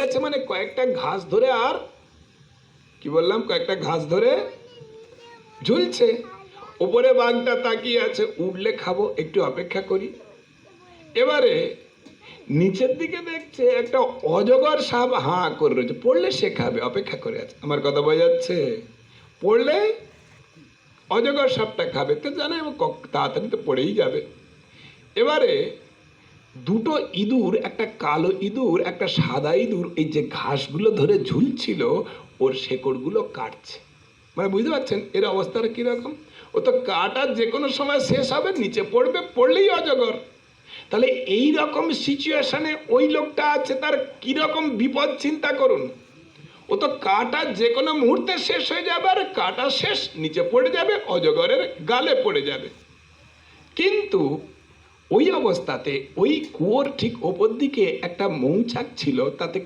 আছে মানে কয়েকটা ঘাস ধরে, আর কি বললাম, কয়েকটা ঘাস ধরে ঝুলছে। ওপরে বাঘটা তাকিয়ে আছে, উঠলে খাবো, একটু অপেক্ষা করি। এবারে নিচের দিকে দেখছে একটা অজগর সাপ হাঁ করে রয়েছে, পড়লে সে খাবে, অপেক্ষা করে আছে। আমার কথা বোঝা যাচ্ছে? পড়লে অজগর সাপটা খাবে, তো জানে তাড়াতাড়ি তো পড়েই যাবে। এবারে দুটো ইঁদুর, একটা কালো ইঁদুর একটা সাদা ইঁদুর, এই যে ঘাসগুলো ধরে ঝুলছিল ওর শেকড়গুলো কাটছে। মানে বুঝতে পারছেন এর অবস্থাটা কীরকম? ও তো কাটা যে কোনো সময় শেষ হবে, নিচে পড়বে, পড়লেই অজগর। তাহলে এই রকম সিচুয়েশনে ওই লোকটা আছে, তার কীরকম বিপদ চিন্তা করুন। ও তো কাটা যে কোনো মুহূর্তে শেষ হয়ে যাবে, আর কাটা শেষ, নিচে পড়ে যাবে, অজগরের গালে পড়ে যাবে। কিন্তু ওই অবস্থাতে ওই কুয়োর ঠিক ওপর দিকে একটা মৌচাক ছিল, তাতে